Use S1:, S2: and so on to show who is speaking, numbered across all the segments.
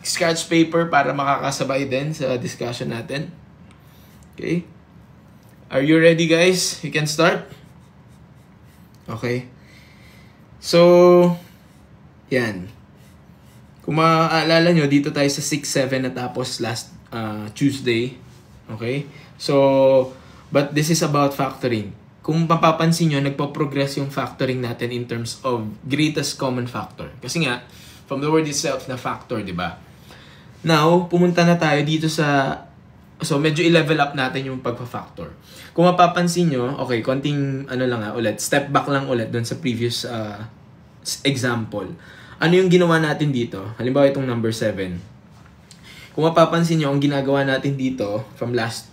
S1: Scratch paper para makakasabay din sa discussion natin. Okay? Are you ready, guys? You can start? Okay. So, yan. Kung maaalala nyo, dito tayo sa 6-7 natapos last Tuesday. Okay? So, but this is about factoring. Kung mapapansin nyo, nagpo-progress yung factoring natin in terms of greatest common factor. Kasi nga, from the word itself na factor, di ba? Now, pumunta na tayo dito sa... So, medyo i-level up natin yung pagpa-factor. Kung mapapansin nyo, okay, konting ulit, step back lang ulit dun sa previous example. Ano yung ginawa natin dito? Halimbawa itong number 7. Kung mapapansin nyo, ang ginagawa natin dito from last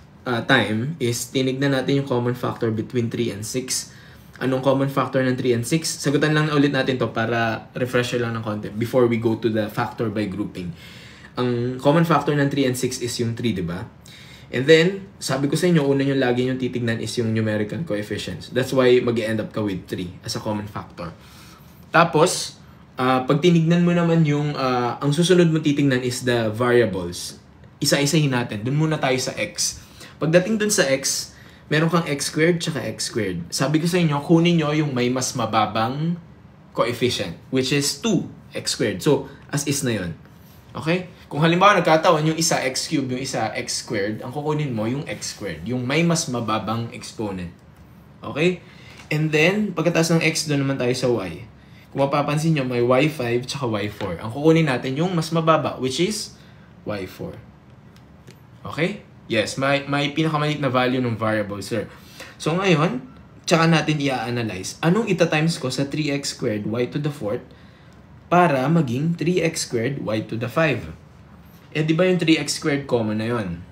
S1: time is tinignan natin yung common factor between 3 and 6. Anong common factor ng 3 and 6? Sagutan lang ulit natin to para refresher lang ng konti before we go to the factor by grouping. Ang common factor ng 3 and 6 is yung 3, di ba? And then, sabi ko sa inyo, una yung lagi yung titignan is yung numerical coefficients. That's why mag-end up ka with 3 as a common factor. Tapos, pag tinignan mo naman yung, ang susunod mo titignan is the variables. Isa-isahin natin. Dun muna tayo sa x. Pagdating dun sa x, meron kang x squared tsaka x squared. Sabi ko sa inyo, kunin nyo yung may mas mababang coefficient, which is 2x squared. So, as is na yun. Okay? Kung halimbawa nagkataon yung isa x cubed, yung isa x squared, ang kukunin mo yung x squared, yung may mas mababang exponent. Okay? And then, pagkatapos ng x, doon naman tayo sa y. Kung mapapansin nyo, may y5 tsaka y4. Ang kukunin natin yung mas mababa, which is y4. Okay? Yes, may pinakamaliit na value ng variable, sir. So ngayon, tsaka natin i-analyze. Anong ita-times ko sa 3x squared y to the 4th para maging 3x squared y to the 5? Eh, di ba yung 3x squared common na yun?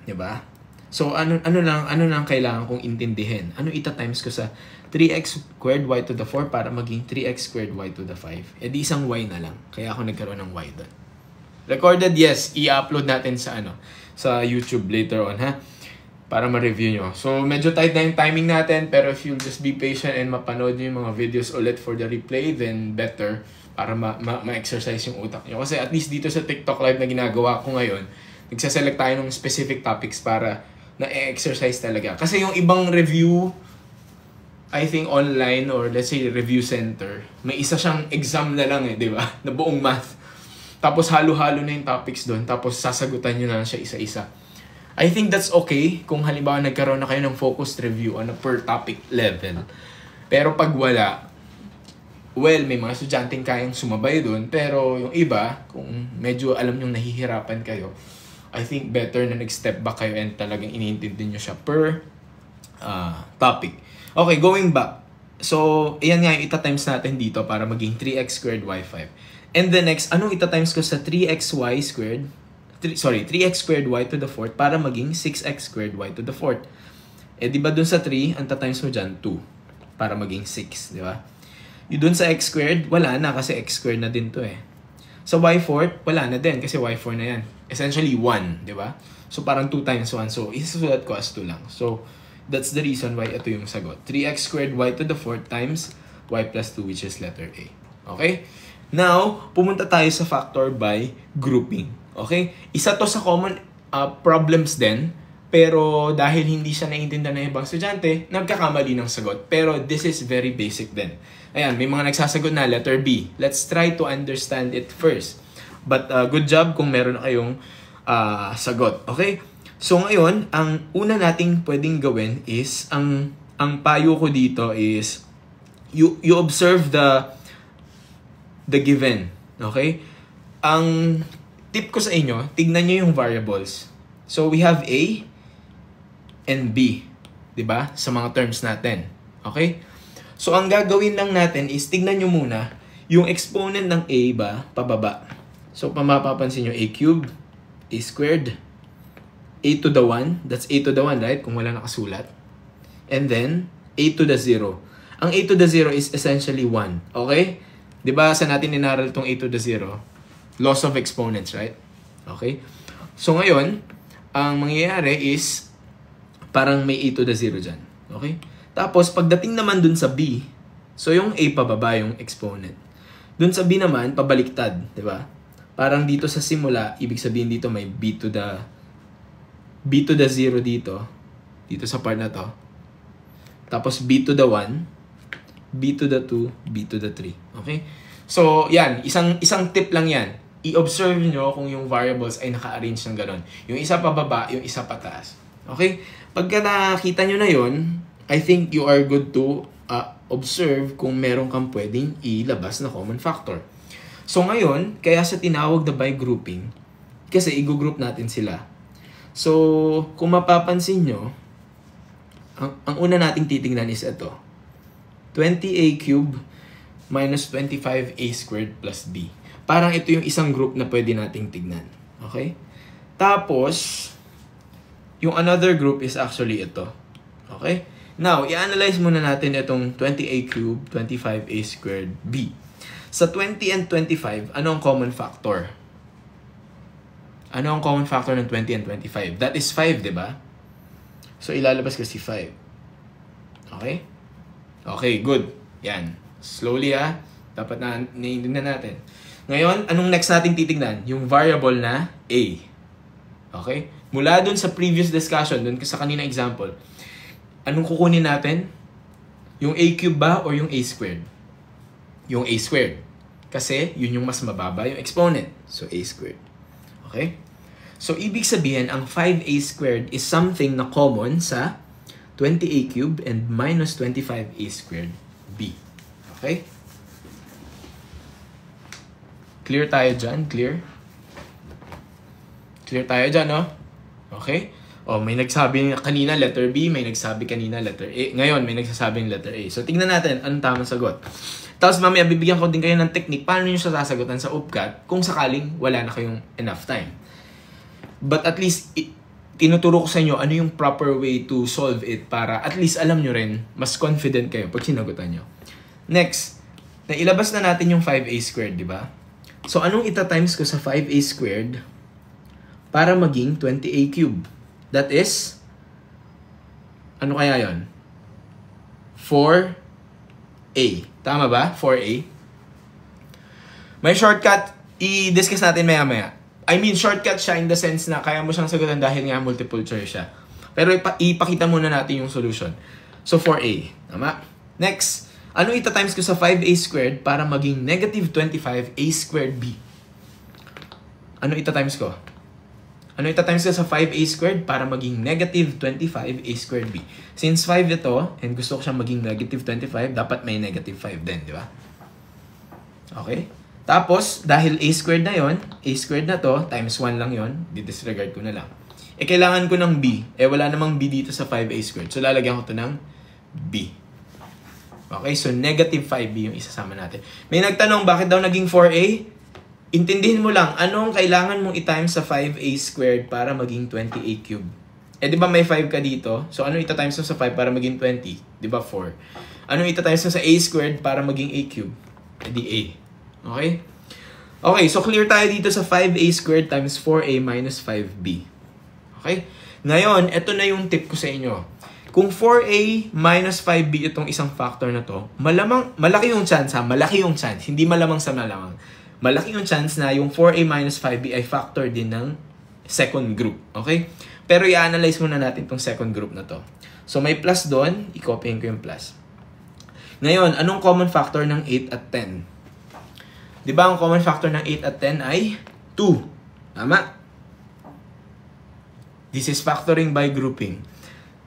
S1: Di ba? So, ano lang kailangan kong intindihin? Ano ita-times ko sa 3x squared y to the 4 para maging 3x squared y to the 5? Eh, di isang y na lang. Kaya ako nagkaroon ng y doon. Recorded, yes. I-upload natin sa YouTube later on, ha? Para ma-review nyo. So, medyo tight na yung timing natin, pero if you'll just be patient and mapanood nyo yung mga videos ulit for the replay, then better para ma-exercise yung utak nyo. Kasi at least dito sa TikTok live na ginagawa ko ngayon, nagsaselect tayo ng specific topics para na-exercise talaga. Kasi yung ibang review, I think online or let's say review center, may isa siyang exam na lang di ba? Na buong math. Tapos halo-halo na yung topics doon, tapos sasagutan nyo na lang siya isa-isa. I think that's okay kung halimbawa nagkaroon na kayo ng focused review on a per topic level. Pero pag wala, well, may mga estudyanteng kayang sumabay doon, pero yung iba, kung medyo alam nyong nahihirapan kayo, I think better na nag-step back kayo and talagang iniintindi nyo siya per topic. Okay, going back. So, ayan nga yung ita-times natin dito para maging 3x squared y5. And the next, anong ita-times ko sa 3xy squared? 3x squared y to the 4th para maging 6x squared y to the 4th. Eh, di ba dun sa 3, ang ta-times mo dyan, 2. Para maging 6, di ba? Yung dun sa x squared, wala na kasi x squared na din to eh. Sa y4, wala na din kasi y4 na yan. Essentially 1, di ba? So parang 2 times 1. So isusulat ko as 2 lang. So that's the reason why ito yung sagot. 3x squared y to the 4th times y plus 2, which is letter A. Okay? Now, pumunta tayo sa factor by grouping. Okay? Isa to sa common problems din. Pero dahil hindi siya naiintindihan ng ibang estudyante, nagkakamali ng sagot. Pero this is very basic din. Ayan, may mga nagsasagot na letter B. Let's try to understand it first. But good job kung meron na kayong sagot. Okay? So ngayon, ang una nating pwedeng gawin is, ang payo ko dito is, you observe the given. Okay? Ang tip ko sa inyo, tignan nyo yung variables. So we have A and B, 'di ba? Sa mga terms natin. Okay? So ang gagawin lang natin is tignan nyo muna yung exponent ng A ba pababa. So mapapansin nyo A cubed, A squared, A to the 1, that's A to the 1, right? Kung wala nakasulat. And then A to the 0. Ang A to the 0 is essentially 1. Okay? 'Di ba sa natin inaral tong A to the 0? Loss of exponents, right? Okay? So ngayon, ang mangyayari is parang may A to the 0 dyan. Okay? Tapos, pagdating naman dun sa B, so yung A pababa yung exponent. Dun sa B naman, pabaliktad. Diba? parang dito sa simula, ibig sabihin dito may b to the 0 dito sa part na to. Tapos b to the 1, b to the 2, b to the 3. Okay? So, yan. Isang tip lang yan. I-observe nyo kung yung variables ay naka-arrange ng ganon. Yung isa pababa, yung isa pataas. Okay? Pagka nakita nyo na yon, I think you are good to observe kung meron kang pwedeng ilabas na common factor. So ngayon, kaya sa tinawag na by grouping, kasi i-group natin sila. So, kung mapapansin nyo, ang una nating titingnan is ito. 20a cubed minus 25a squared plus b. Parang ito yung isang group na pwede nating tignan. Okay? Tapos, yung another group is actually ito. Okay? Now, i-analyze muna natin itong 20a cubed, 25a squared, b. Sa 20 and 25, ano ang common factor? Ano ang common factor ng 20 and 25? That is 5, di ba? So, ilalabas kasi 5. Okay? Okay, good. Yan. Slowly dapat na naiintindihan natin. Ngayon, anong next natin titignan? Yung variable na a. Okay? Mula dun sa previous discussion, dun sa kanina example, anong kukunin natin? Yung a cubed ba or yung a squared? Yung a squared. Kasi yun yung mas mababa yung exponent. So, a squared. Okay? So, ibig sabihin, ang 5a squared is something na common sa 20a cubed and minus 25a squared b. Okay? Clear tayo dyan? Clear? Clear tayo dyan, no? Okay? O, may nagsabi kanina letter B, may nagsabi kanina letter A. Ngayon, may nagsasabing letter A. So, tingnan natin anong tamang sagot. Tapos, mamaya, bibigyan ko din kayo ng technique paano nyo siya sasagutan sa UPCAT kung sakaling wala na kayong enough time. But at least, tinuturo ko sa inyo ano yung proper way to solve it para at least alam nyo rin, mas confident kayo pag sinagutan nyo. Next, nailabas na natin yung 5a squared, di ba? So, anong ita-times ko sa 5a squared para maging 20a cubed? That is, ano kaya yon? 4a. Tama ba? 4a. May shortcut, i-discuss natin maya-maya. I mean, shortcut siya in the sense na kaya mo siyang sagutan dahil nga multiple choice siya. Pero ipakita muna natin yung solution. So, 4a. Tama? Next, ano ita-times ko sa 5a squared para maging negative 25a squared b? Ano ita-times ko? Ano ita-times ko sa 5a squared para maging negative 25a squared b? Since 5 ito, and gusto ko siyang maging negative 25, dapat may negative 5 din, di ba? Okay? Tapos, dahil a squared na yon, a squared na to, times 1 lang yon, di-disregard ko na lang. Eh, kailangan ko ng b. Eh, wala namang b dito sa 5a squared. So, lalagyan ko to ng b. Okay? So, negative 5b yung isasama natin. May nagtanong, bakit daw naging 4a? Intindihin mo lang, anong kailangan mong i-times sa 5a squared para maging 20a cubed? Eh, di ba may 5 ka dito? So, anong ita-times mo sa 5 para maging 20? Di ba 4? Anong ita-times mo sa a squared para maging a cubed? Eh, di a. Okay? Okay, so clear tayo dito sa 5a squared times 4a minus 5b. Okay? Ngayon, ito na yung tip ko sa inyo. Kung 4a minus 5b itong isang factor na to, malaki yung chance malaki yung chance. Hindi malamang sa malamang. Malaki yung chance na yung 4a minus 5b ay factor din ng second group. Okay? Pero i-analyze muna natin itong second group na to. So, may plus doon. I-copyhin ko yung plus. Ngayon, anong common factor ng 8 at 10? Di ba ang common factor ng 8 at 10 ay 2? Tama? This is factoring by grouping.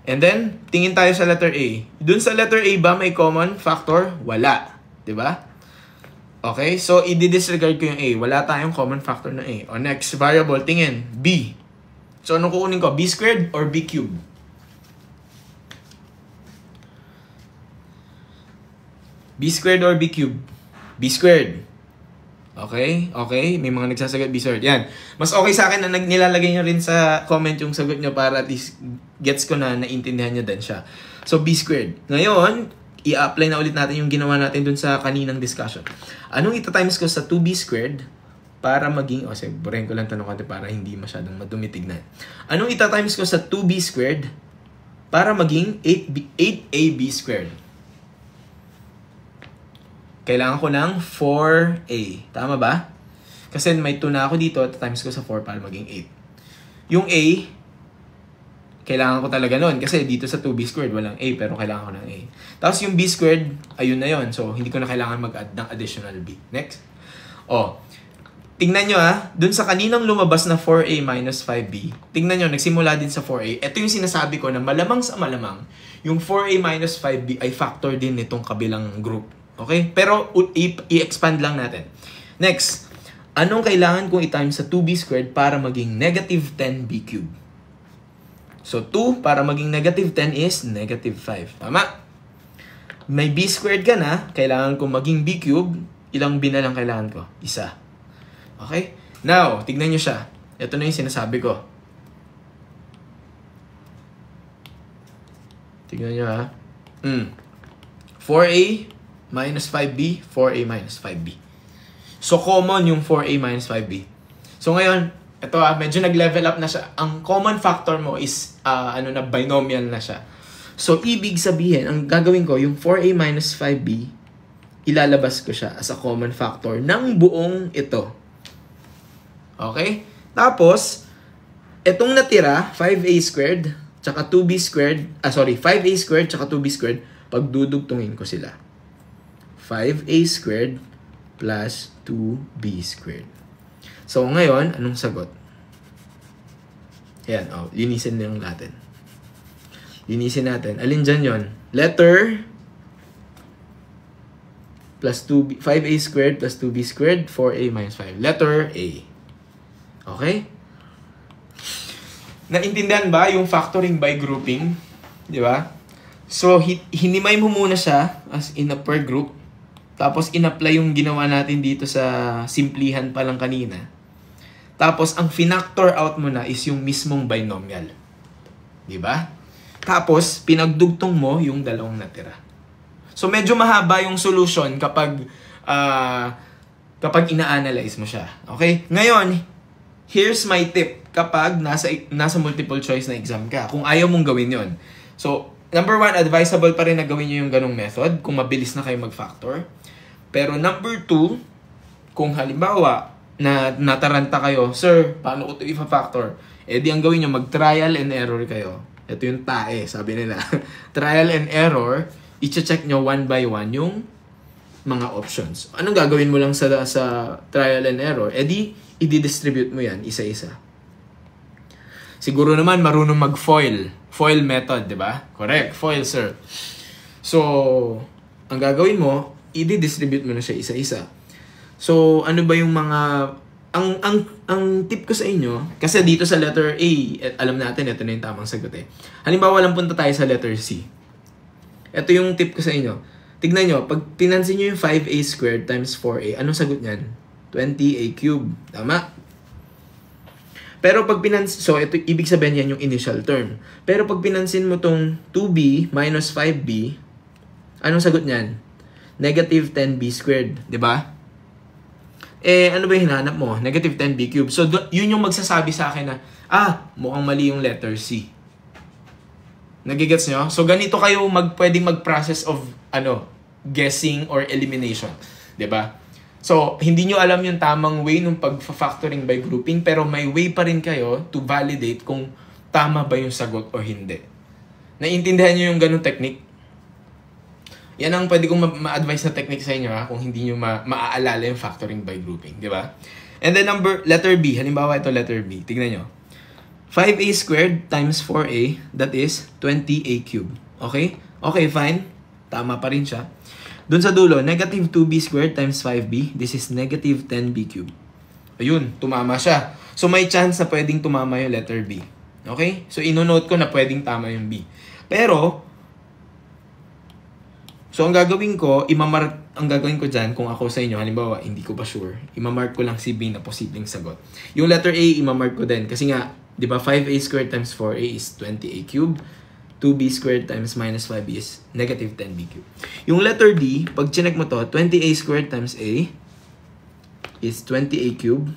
S1: And then, tingin tayo sa letter A. Dun sa letter A ba may common factor? Wala. Di ba? Okay, so i-disregard ko yung A. Wala tayong common factor na A. O next variable, tingin, B. So anong kukunin ko? B squared or B cubed? B squared or B cubed? B squared. Okay? Okay? May mga nagsasagot B squared. Yan. Mas okay sa akin na nilalagay nyo rin sa comment yung sagot nyo para at least gets ko na naintindihan nyo din siya. So, B squared. Ngayon, i-apply na ulit natin yung ginawa natin dun sa kaninang discussion. Anong ita-times ko sa 2b squared para maging, burahin ko lang tanong konti para hindi masyadong madumi tignan. Anong ita-times ko sa 2b squared para maging 8ab squared? Kailangan ko ng 4a. Tama ba? Kasi may 2 na ako dito, times ko sa 4 para maging 8. Yung A, kailangan ko talaga nun. Kasi dito sa 2b squared, walang A, pero kailangan ko ng A. Tapos yung b squared, ayun na yun. So, hindi ko na kailangan mag-add ng additional b. Next. Tingnan nyo dun sa kaninang lumabas na 4a minus 5b, tingnan nyo, nagsimula din sa 4a. Ito yung sinasabi ko na malamang sa malamang, yung 4a minus 5b ay factor din nitong kabilang group. Okay? Pero i-expand lang natin. Next, anong kailangan kong i-times sa 2b squared para maging negative 10b cubed? So, 2 para maging negative 10 is negative 5. Tama? May b squared ka na, kailangan kong maging b cubed. Ilang b na lang kailangan ko? Isa. Okay? Now, tignan nyo siya. Ito na yung sinasabi ko. Tignan nyo 4a minus 5b, 4a minus 5b. So, common yung 4a minus 5b. So, ngayon, ito medyo nag-level up na siya. Ang common factor mo is, binomial na siya. So, ibig sabihin, ang gagawin ko, yung 4a minus 5b, ilalabas ko siya as a common factor ng buong ito. Okay? Tapos, itong natira, 5a squared, tsaka 2b squared, 5a squared, tsaka 2b squared, pagdudugtungin ko sila. 5a squared plus 2b squared. So, ngayon, anong sagot? Ayan, linisin na yung natin. Linisin natin. Alin dyan yun? Letter plus 2b, 5a squared plus 2b squared, 4a minus 5. Letter A. Okay? Naintindihan ba yung factoring by grouping? Di ba? So, hinimay mo muna siya as in a per group. Tapos, in-apply yung ginawa natin dito sa simplihan pa lang kanina. Tapos, ang finactor out mo na is yung mismong binomial. Di ba? Tapos, pinagdugtong mo yung dalawang natira. So, medyo mahaba yung solution kapag ina-analyze mo siya. Okay? Ngayon, here's my tip kapag nasa multiple choice na exam ka. Kung ayaw mong gawin yon. So, number 1, advisable pa rin na gawin nyo yung ganong method kung mabilis na kayo mag-factor. Pero number 2, kung halimbawa na nataranta kayo, sir, paano ko ito i-factor? Eh di ang gawin nyo, mag-trial and error kayo. Ito yung TAE, sabi nila. Trial and error, i-check nyo one by one yung mga options. Anong gagawin mo lang sa trial and error? Eh di, i-distribute mo yan isa-isa. Siguro naman marunong mag-FOIL. FOIL method, di ba? Correct. FOIL, sir. So, ang gagawin mo, i-distribute mo na siya isa-isa. So, ano ba yung mga... Ang tip ko sa inyo, kasi dito sa letter A, alam natin, ito na yung tamang sagot eh. Halimbawa lang punta tayo sa letter C. Ito yung tip ko sa inyo. Tignan nyo, pag pinansin nyo yung 5a squared times 4a, anong sagot niyan? 20a cubed. Tama? Pero pag pinansin, so ito, ibig sabihin yan yung initial term. Pero pag pinansin mo tong 2b minus 5b, anong sagot niyan? Negative 10b squared. Diba? Eh, ano ba yung hinahanap mo? Negative 10b cubed. So, yun yung magsasabi sa akin na, mukhang mali yung letter C. Nagigets nyo? So, ganito kayo pwedeng mag-process of, guessing or elimination. Diba? So, hindi nyo alam yung tamang way ng pag-factoring by grouping, pero may way pa rin kayo to validate kung tama ba yung sagot o hindi. Naiintindihan nyo yung ganung technique? Yan ang pwede kong ma-advise na technique sa inyo kung hindi nyo maaalala yung factoring by grouping. Di ba? And then letter B. Halimbawa ito letter B. Tignan nyo. 5a squared times 4a, that is 20a cubed. Okay? Okay, fine. Tama pa rin siya. Doon sa dulo, negative 2b squared times 5b, this is negative 10b cubed. Ayun, tumama siya. So, may chance na pwedeng tumama yung letter B. Okay? So, ino-note ko na pwedeng tama yung B. Pero, so, ang gagawin ko dyan, kung ako sa inyo, halimbawa, hindi ko pa sure, imamark ko lang si B na posibleng sagot. Yung letter A, imamark ko din. Kasi nga, di ba, 5a squared times 4a is 20a cubed. 2b squared times minus 5b is negative 10b cubed. Yung letter D, pag chinek mo to, 20a squared times a is 20a cubed.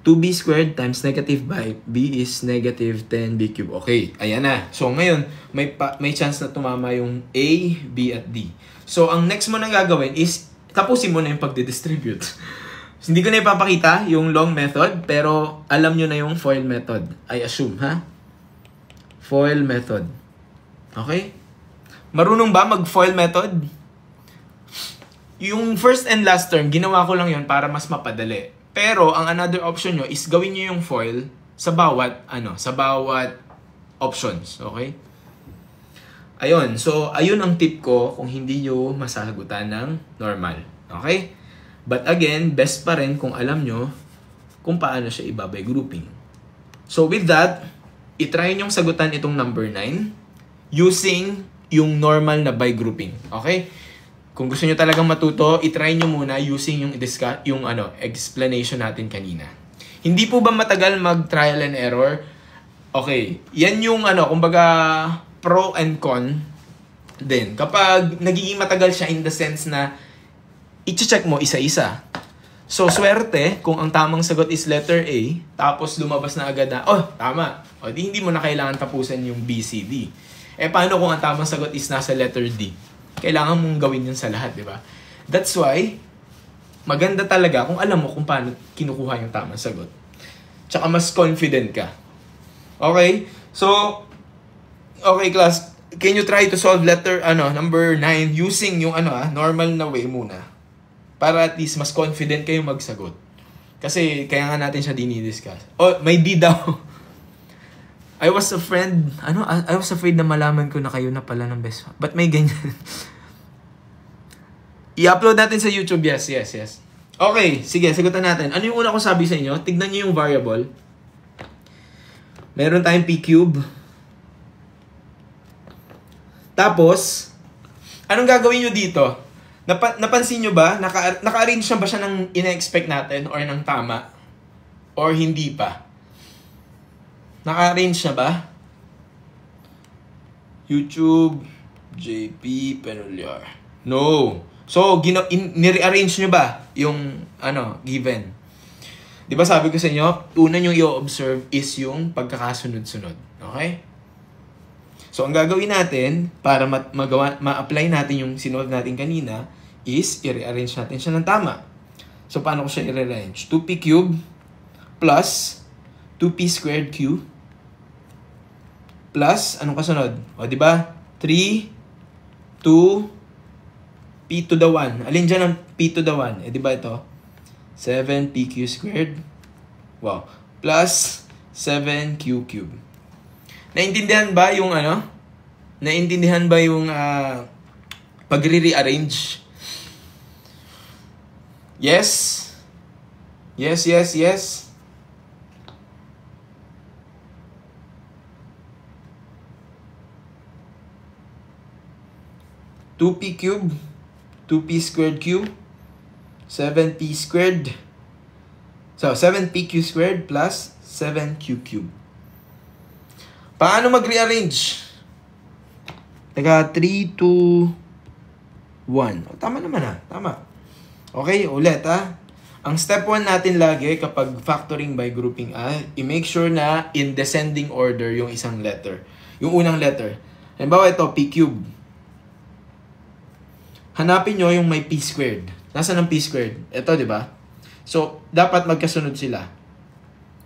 S1: 2b squared times negative b is negative 10b cubed. Okay, ayan na. So ngayon, may chance na tumama yung A, B, at D. So ang next mo na gagawin is, tapusin mo na yung pagdidistribute. So, hindi ko na ipapakita yung long method, pero alam nyo na yung FOIL method. I assume, ha? FOIL method. Okay? Marunong ba mag-FOIL method? Yung first and last term, ginawa ko lang yun para mas mapadali. Pero, ang another option nyo is gawin nyo yung FOIL sa bawat options. Okay? Ayun. So, ayun ang tip ko kung hindi nyo masasagutan ng normal. Okay? But again, best pa rin kung alam nyo kung paano siya iba-by grouping. So, with that, itry nyong sagutan itong number 9 using yung normal na by grouping. Okay? Kung gusto nyo talagang matuto, itry nyo muna using yung explanation natin kanina. Hindi po ba matagal mag-trial and error? Okay. Yan yung kumbaga, pro and con din. Kapag nagiging matagal siya in the sense na i-check mo isa-isa. So, swerte kung ang tamang sagot is letter A, tapos lumabas na agad na, tama. O, hindi mo na kailangan tapusan yung B, C, D. Paano kung ang tamang sagot is nasa letter D? Kailangan mong gawin yun sa lahat, di ba? That's why, maganda talaga kung alam mo kung paano kinukuha yung tamang sagot. Tsaka mas confident ka. Okay? So, okay, class. Can you try to solve number 9 using yung normal na way muna? Para at least mas confident kayo magsagot. Kasi kaya nga natin siya dinidiscuss. May D daw. I was afraid na malaman ko na kayo na pala ng best. But may ganyan. I-upload natin sa YouTube. Yes. Okay, sige, sagutan natin. Ano yung una ko sabi sa inyo? Tignan niyo yung variable. Meron tayong P cube. Tapos, anong gagawin nyo dito? Napansin nyo ba? Naka-arrange na ba siya ng ina-expect natin or ng tama? Or hindi pa? Naka-arrange na ba? YouTube, JP, Penuliar. No. So, nire-arrange nyo ba yung given? Di ba sabi ko sa inyo, una nyo i-observe is yung pagkakasunod-sunod. Okay? So, ang gagawin natin para ma-apply natin yung sinolve natin kanina is i-rearrange natin siya ng tama. So, paano ko siya i-rearrange? 2p cube plus 2p squared q plus, anong kasunod? O, di ba? 3, 2, p to the 1. Alin dyan ang p to the 1? Di ba ito? 7pq squared. Wow. Plus 7q cube. Naintindihan ba yung Naintindihan ba yung pagre-rearrange? Yes? Yes. 2p cube, 2p squared q, 7p squared. So, 7pq squared plus 7q cube. Paano mag-rearrange? Teka, 3, 2, 1. Tama naman Tama. Okay, ulit Ang step 1 natin lagi kapag factoring by grouping i-make sure na in descending order yung isang letter. Yung unang letter. Halimbawa ito, p cube. Hanapin nyo yung may p squared. Nasaan ang p squared? Ito, di ba? So, dapat magkasunod sila.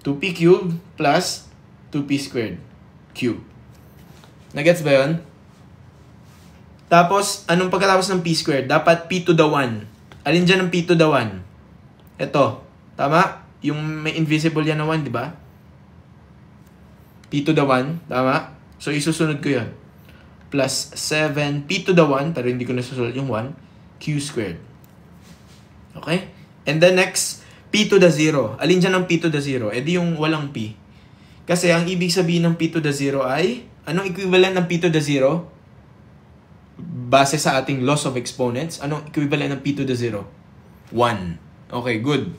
S1: 2p cube plus 2p squared cube. Nagets ba yun? Tapos, anong pagkatapos ng p squared? Dapat p to the 1. Alin dyan ang p to the 1? Ito. Tama? Yung may invisible yan na 1, di ba? P to the 1. Tama? So, isusunod ko yun. Plus 7p to the 1, pero hindi ko nasusulat yung 1, q squared. Okay? And then next, p to the 0. Alin dyan ang p to the 0? Di yung walang p. Kasi ang ibig sabihin ng p to the 0 ay, anong equivalent ng p to the 0? Base sa ating laws of exponents, anong equivalent ng p to the 0? 1. Okay, good.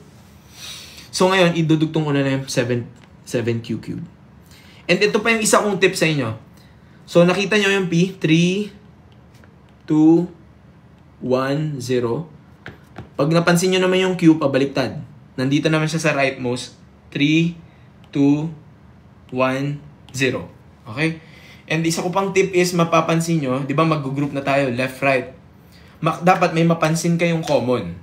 S1: So ngayon, idudugtong ko na yung 7q cubed. And ito pa yung isa kong tip sa inyo. So nakita nyo yung p, 3, 2, 1, 0. Pag napansin nyo naman yung q, pabaliktad. Nandito naman siya sa rightmost. 3, 2, 1, 0. Okay? And isa ko pang tip is, mapapansin nyo, di ba mag-group na tayo, left, right. Dapat may mapansin kayong common.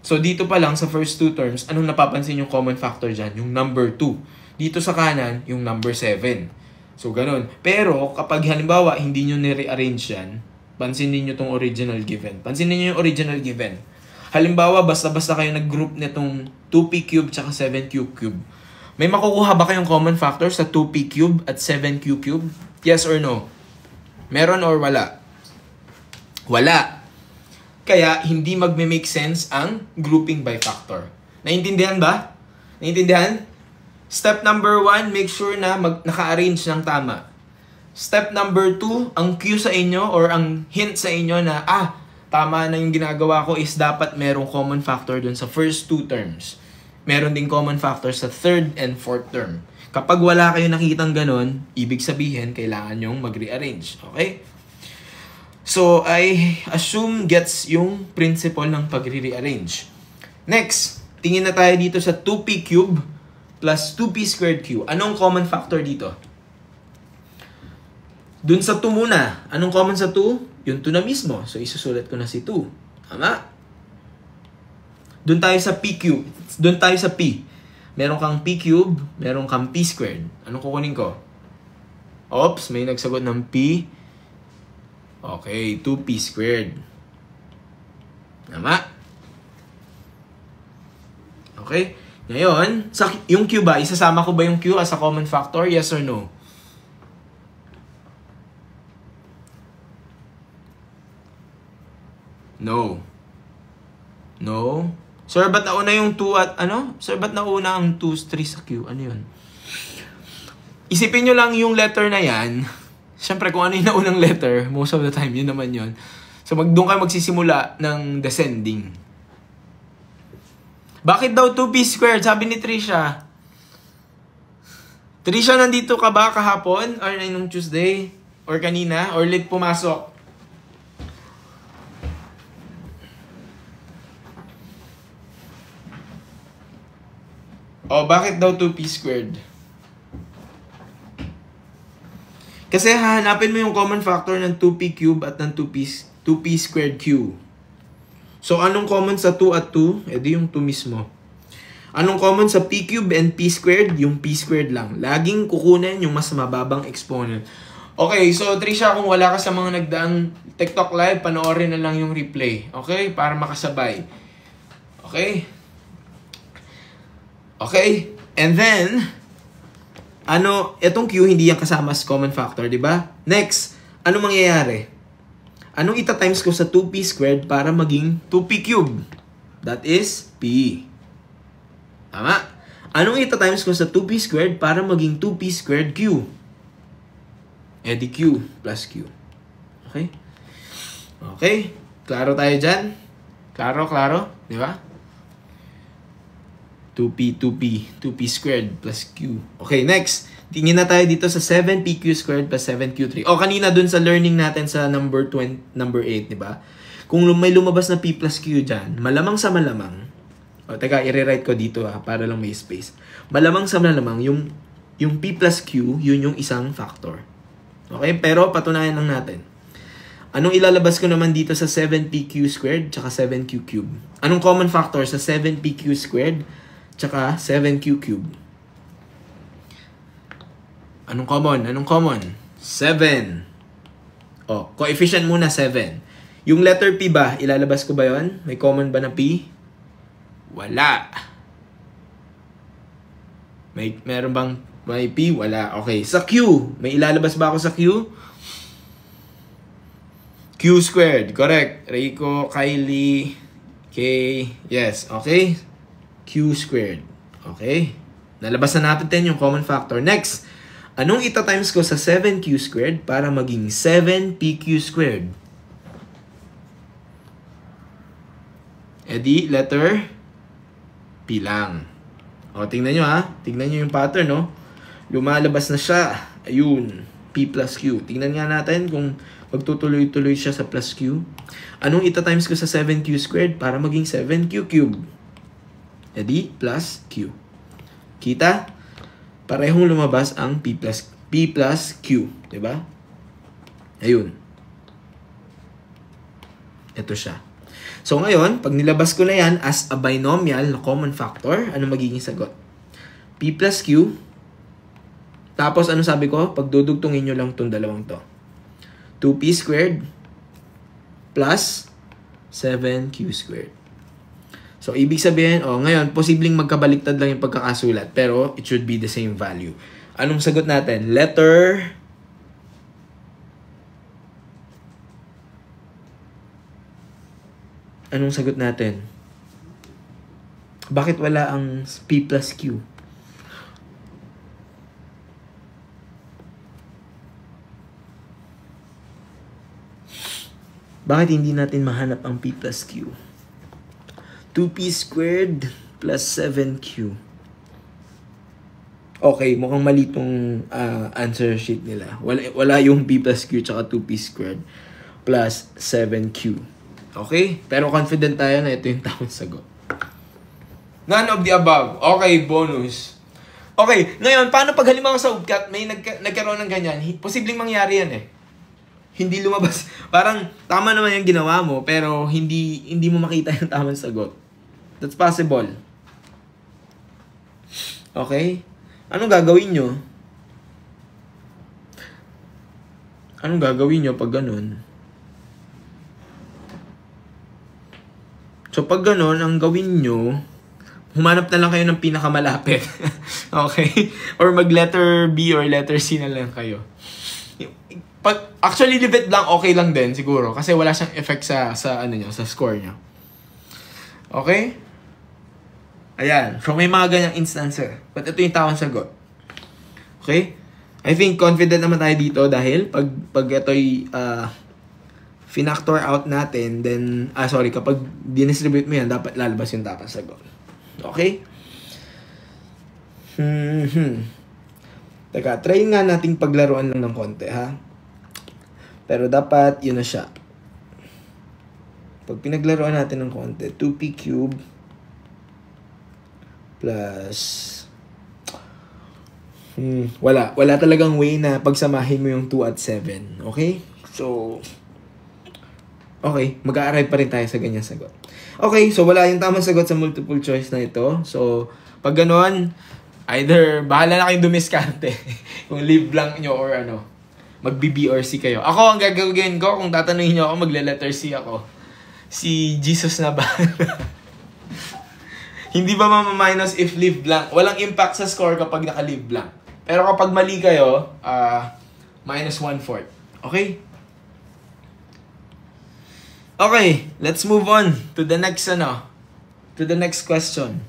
S1: So, dito pa lang sa first two terms, anong napapansin yung common factor dyan? Yung number 2. Dito sa kanan, yung number 7. So, ganun. Pero, kapag halimbawa, hindi nyo ni-rearrange yan, pansinin nyo tong original given. Pansinin nyo yung original given. Halimbawa, basta-basta kayo nag-group nitong 2p cube tsaka 7q cube. May makukuha ba kayong common factor sa 2p cube at 7q cube? Yes or no? Meron or wala? Wala. Kaya, hindi magme-make sense ang grouping by factor. Naintindihan ba? Naintindihan? Step number 1, make sure na naka-arrange ng tama. Step number 2, ang cue sa inyo or ang hint sa inyo na, tama na yung ginagawa ko is dapat merong common factor dun sa first two terms. Meron ding common factor sa third and fourth term. Kapag wala kayo nakitang ganon, ibig sabihin, kailangan nyong mag-rearrange. Okay? So, I assume gets yung principle ng pag-rearrange. Next, tingin na tayo dito sa 2p cube plus 2p squared q. Anong common factor dito? Dun sa 2 muna. Anong common sa 2? Yung 2 na mismo. So, isusulat ko na si 2. Tama? Dun tayo sa p cube. Dun tayo sa p. Meron kang p cube, meron kang p squared. Anong kukunin ko? Oops, may nagsagot ng p. Okay, 2p squared. Tama? Okay? Ngayon, yung q ba? Isasama ko ba yung q as a common factor? Yes or no? No. No. Sir, ba't nauna yung 2 at ano? Sir, ba't nauna ang 2, 3 sa q? Ano yun? Isipin nyo lang yung letter na yan. Siyempre, kung ano yung naunang letter, most of the time, yun naman yun. So, doon kayo magsisimula ng descending. Bakit daw 2p squared? Sabi ni Trisha. Trisha, nandito ka ba kahapon? Or nung Tuesday? Or kanina? Or late pumasok? Bakit daw 2p squared? Kasi hahanapin mo yung common factor ng 2p cube at ng 2p squared q. So, anong common sa 2 at 2? Di yung 2 mismo. Anong common sa p cube and p squared? Yung p squared lang. Laging kukunin yung mas mababang exponent. Okay, so Trisha, kung wala ka sa mga nagdaang TikTok live, panoorin na lang yung replay. Okay? Para makasabay. Okay? Okay? And then, itong q hindi yan kasama sa common factor, di ba? Next, ano mangyayari? Anong ita-times ko sa 2p squared para maging 2p cube? That is p. Tama? Anong ita-times ko sa 2p squared para maging 2p squared q? Di q plus q. Okay? Okay? Klaro tayo dyan? Klaro? Di ba? 2p squared plus q. Okay, next. Tingin na tayo dito sa 7pq squared plus 7q3. Kanina dun sa learning natin sa number 8, di ba? Kung may lumabas na p plus q dyan, malamang sa malamang, teka, i-rewrite ko dito para lang may space. Malamang sa malamang, yung p plus q, yun yung isang factor. Okay, pero patunayan lang natin. Anong ilalabas ko naman dito sa 7pq squared tsaka 7q cube? Anong common factor sa 7pq squared tsaka 7q cube? Anong common? 7. Coefficient muna 7. Yung letter P ba, ilalabas ko ba yon? May common ba na P? Wala. Meron bang may P? Wala. Okay. Sa Q, may ilalabas ba ako sa Q? Q squared. Correct. Rico, Kylie, K. Yes. Okay. Q squared. Okay. Nalabas na natin yung common factor. Next, anong ita-times ko sa 7q squared para maging 7pq squared? Di, letter P lang. Tingnan nyo Tingnan nyo yung pattern, no? Lumalabas na siya. Ayun. P plus Q. Tingnan nga natin kung magtutuloy-tuloy siya sa plus Q. Anong ita-times ko sa 7q squared para maging 7q cube? Di, plus Q. Kita? Parehong lumabas ang P plus Q. Diba? Ayun. Ito siya. So ngayon, pag nilabas ko na yan as a binomial na common factor, ano magiging sagot? P plus Q. Tapos ano sabi ko? Pag dudugtungin nyo lang itong dalawang to. 2P squared plus 7Q squared. So, ibig sabihin, ngayon, posibleng magkabaliktad lang yung pagkakasulat, pero it should be the same value. Anong sagot natin? Anong sagot natin? Bakit wala ang P plus Q? Bakit hindi natin mahanap ang P plus Q? 2P squared plus 7Q. Okay, mukhang mali itong answer sheet nila. Wala yung P plus Q tsaka 2P squared plus 7Q. Okay? Pero confident tayo na ito yung tamang sagot. None of the above. Okay, bonus. Okay, ngayon, paano pag halimbawa sa UPCAT, may nagkaroon ng ganyan? Posibleng mangyari yan eh. Hindi lumabas. Parang tama naman yung ginawa mo, pero hindi mo makita yung tamang sagot. That's possible. Okay? Anong gagawin nyo? Anong gagawin nyo pag ganun? So, pag ganun, ang gawin nyo, humanap na lang kayo ng pinakamalapit. Okay? Or mag-letter B or letter C na lang kayo. Actually, leave it lang, okay lang din siguro. Kasi wala siyang effect sa score nyo. Okay? Ayan. So, may mga ganyang instance. But ito yung tamang sagot. Okay? I think confident naman tayo dito dahil pag ito'y finactor out natin, then, kapag dinistribute mo yan, dapat lalabas yung tamang sagot. Okay? Teka, try nga nating paglaruan lang ng konti, ha? Pero dapat, yun na siya. Pag pinaglaruan natin ng konti, 2P cube plus... Wala talagang way na pagsamahin mo yung 2 at 7. Okay? So... Okay, mag-a-arrive pa rin tayo sa ganyan sagot. Okay, so wala yung tamang sagot sa multiple choice na ito. So, pag ganoon, either bahala na kayong dumiskarte kung leave blank nyo or mag-B or C kayo. Ako, ang gagawin ko, kung tatanungin nyo ako, magle-letter C ako. Si Jesus na ba? Hindi ba mama-minus if leave blank? Walang impact sa score kapag naka-leave blank. Pero kapag mali kayo, minus 1/4. Okay? Okay, let's move on to the next question.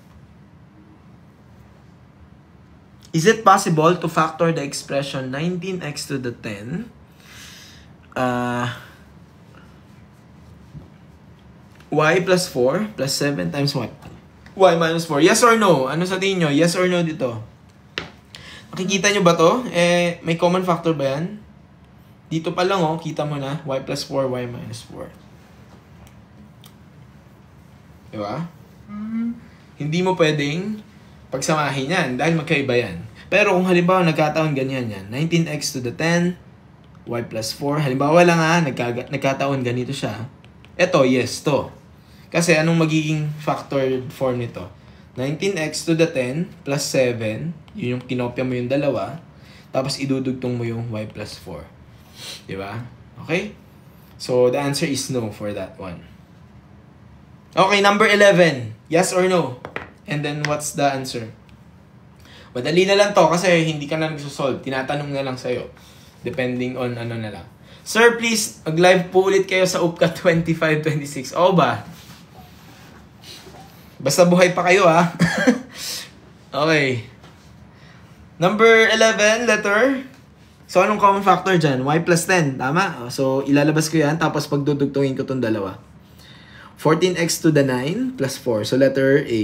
S1: Is it possible to factor the expression 19x to the 10 y plus 4 plus 7 times y minus 4? Yes or no? Ano sa tingin nyo? Yes or no dito? Nakikita nyo ba to? May common factor ba yan? Dito pa lang kita mo na y plus 4, y minus 4. Diba? Hindi mo pwedeng pagsamahin yan dahil magkaiba yan. Pero kung halimbawa nagkataon ganyan yan, 19x to the 10, y plus 4, halimbawa lang nagkataon ganito siya, eto, yes to. Kasi anong magiging factored form nito? 19x to the 10 plus 7, yun yung kinopya mo yung dalawa, tapos idudugtong mo yung y plus 4. Diba? Okay? So, the answer is no for that one. Okay, number 11. Yes or no? And then, what's the answer? Madali na lang to kasi hindi ka na nagsosolve. Tinatanong na lang sa'yo. Depending on na lang. Sir, please, mag-live po ulit kayo sa UPCAT 25-26. O ba? Basta buhay pa kayo, ha? Okay. Number 11, letter. So, anong common factor dyan? Y plus 10. Tama? So, ilalabas ko yan. Tapos, pagdudugtungin ko itong dalawa. 14x to the 9 plus 4. So, letter A.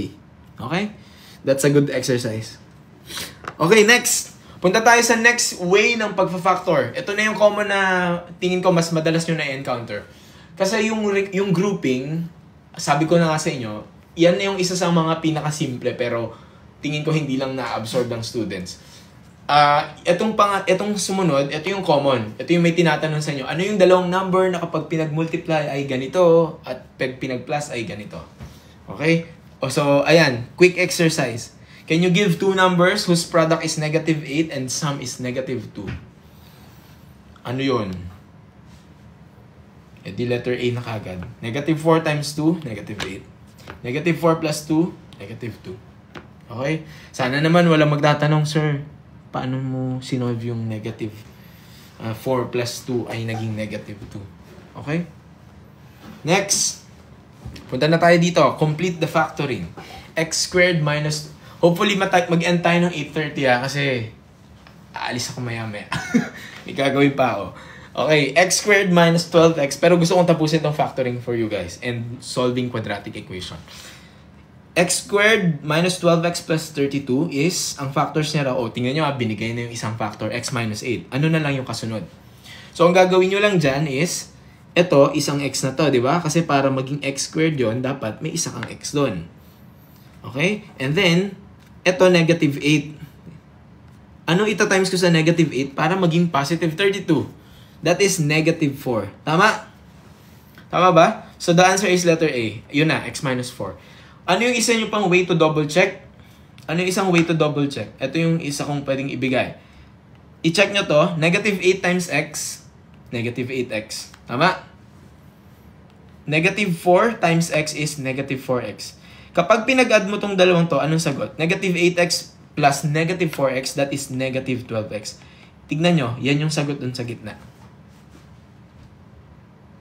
S1: Okay? That's a good exercise. Okay, next. Punta tayo sa next way ng pagfa-factor. Ito na yung common na tingin ko mas madalas nyo na-encounter. Kasi yung grouping, sabi ko na nga sa inyo, yan na yung isa sa mga pinakasimple pero tingin ko hindi lang na-absorb ng students. Itong sumunod, ito yung common. Ito yung may tinatanong sa inyo. Ano yung dalawang number na kapag pinag-multiply ay ganito at pag pinag-plus ay ganito? Okay? So, ayan. Quick exercise. Can you give two numbers whose product is negative 8 and sum is negative 2? Ano yun? E di letter A na kagad. Negative 4 times 2, negative 8. Negative 4 plus 2, negative 2. Okay? Sana naman walang magtatanong, sir, paano mo sinolve yung negative 4 plus 2 ay naging negative 2? Okay? Next. Punta na tayo dito. Complete the factoring. X squared minus... Hopefully mag-end tayo ng 8:30 kasi aalis ako maya-maya. May gagawin pa ako. Okay, x squared minus 12x. Pero gusto kong tapusin itong factoring for you guys and solving quadratic equation. X squared minus 12x plus 32 is, ang factors niya raw, tingnan nyo binigay na yung isang factor, x minus 8. Ano na lang yung kasunod? So, ang gagawin nyo lang dyan is, ito, isang x na to, di ba? Kasi para maging x squared yon dapat may isa kang x doon. Okay? And then, ito, negative 8. Ano ita-times ko sa negative 8 para maging positive 32? That is negative 4. Tama? Tama ba? So, the answer is letter A. Yun na, x minus 4. Ano yung isa nyo pang way to double check? Ano yung isang way to double check? Ito yung isa kong pwedeng ibigay. I-check nyo to. Negative 8 times x. Negative 8x. Tama? Negative 4 times x is negative 4x. Kapag pinag-add mo tong dalawang to, anong sagot? Negative 8x plus negative 4x, that is negative 12x. Tignan nyo, yan yung sagot dun sa gitna.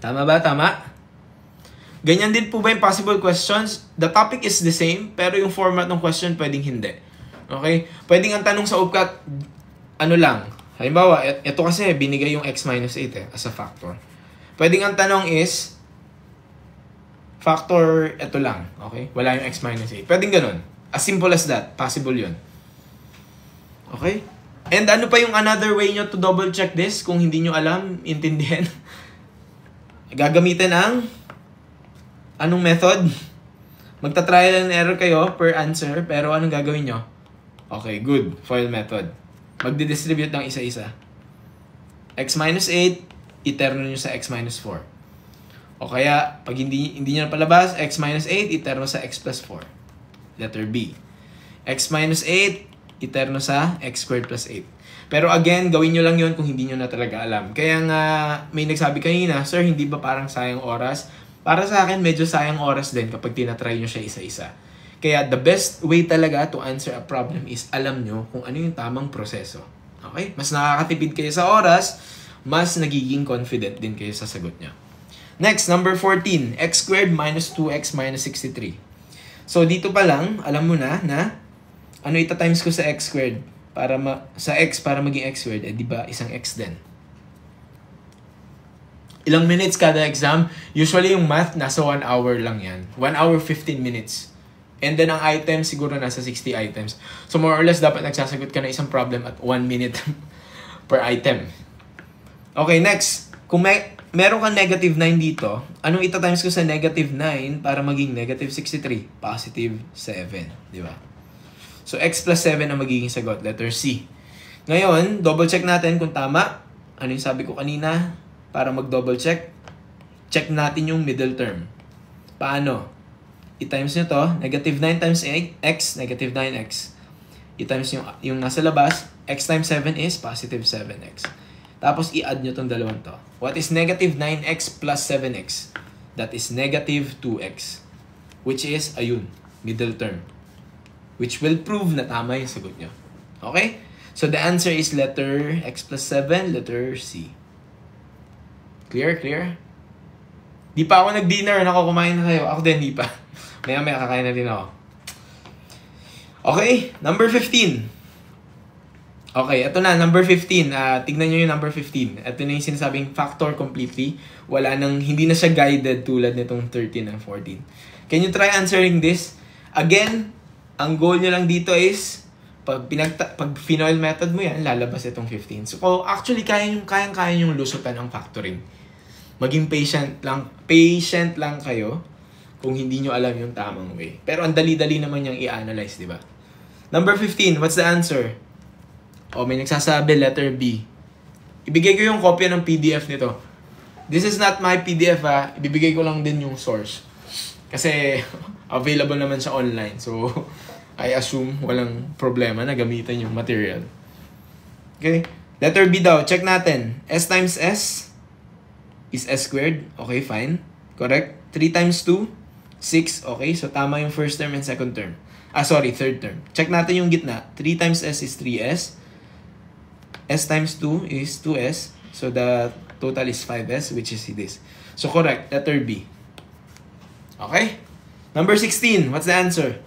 S1: Tama ba? Tama? Ganyan din po ba yung possible questions? The topic is the same, pero yung format ng question pwedeng hindi. Okay? Pwedeng ang tanong sa UPCAT, ano lang. Halimbawa, ito kasi binigay yung x minus 8 as a factor. Pwedeng ang tanong is, factor, ito lang. Okay? Wala yung x minus 8. Pwedeng ganun. As simple as that. Possible yun. Okay? And ano pa yung another way nyo to double check this kung hindi nyo alam, intindihan? Gagamitin ang anong method? Magta-trial and error kayo per answer, pero anong gagawin nyo? Okay, good. FOIL method. Magdi-distribute ng isa-isa. X minus 8, iterno nyo sa x minus 4. O kaya, pag hindi nyo napalabas, x minus 8, iterno sa x plus 4. Letter B. X minus 8, iterno sa x squared plus 8. Pero again, gawin nyo lang yun kung hindi nyo na talaga alam. Kaya nga, may nagsabi kanina, sir, hindi ba parang sayang oras? Para sa akin, medyo sayang oras din kapag tinatry nyo siya isa-isa. Kaya the best way talaga to answer a problem is alam nyo kung ano yung tamang proseso. Okay? Mas nakakatipid kayo sa oras, mas nagiging confident din kayo sa sagot nyo. Next, number 14. X squared minus 2x minus 63. So, dito pa lang, alam mo na ano ita-times ko sa x squared para sa x para maging x squared, di ba isang x din. Ilang minutes kada exam? Usually yung math, nasa 1 hour lang yan. 1 hour, 15 minutes. And then ang items, siguro nasa 60 items. So more or less, dapat nagsasagot ka na isang problem at 1 minute per item. Okay, next. Kung meron kang negative 9 dito, anong ita-times ko sa negative 9 para maging negative 63? Positive 7. Di ba? So, x plus 7 ang magiging sagot. Letter C. Ngayon, double check natin kung tama. Ano yung sabi ko kanina? Para mag-double check, check natin yung middle term. Paano? I-times nyo to. Negative 9 times x, negative 9x. I-times yung nasa labas. X times 7 is positive 7x. Tapos, i-add nyo tong dalawang to. What is negative 9x plus 7x? That is negative 2x. Which is, ayun, middle term. Which will prove na tama yung sagot nyo. Okay? So, the answer is letter x plus 7, letter C. Clear? Clear? Di pa ako nag-dinner. Nako, kumain na kayo. Ako din, di pa. Maya-maya kakain na din ako. Okay, number 15. Okay, ito na, number 15. Tignan nyo yung number 15. Ito na yung sinasabing factor completely. Hindi na siya guided tulad nitong 13 and 14. Can you try answering this? Again, ang goal nyo lang dito is, pag FOIL method mo yan, lalabas itong 15. So, actually, kayang-kaya yung lusutan ang factoring. Maging patient lang kayo kung hindi nyo alam yung tamang way. Pero ang dali-dali naman yung i-analyze, di ba? Number 15, what's the answer? O may nagsasabi letter B. Ibigay ko yung kopya ng PDF nito. This is not my PDF ha. Ibibigay ko lang din yung source. Kasi available naman siya online. So, I assume walang problema na gamitin yung material. Okay? Letter B daw. Check natin. S times S is S squared. Okay, fine. Correct? 3 times 2, 6. Okay, so tama yung first term and second term. Third term. Check natin yung gitna. 3 times S is 3S. S times 2 is 2S. So the total is 5S, which is this. So correct. Letter B. Okay? Number 16. What's the answer?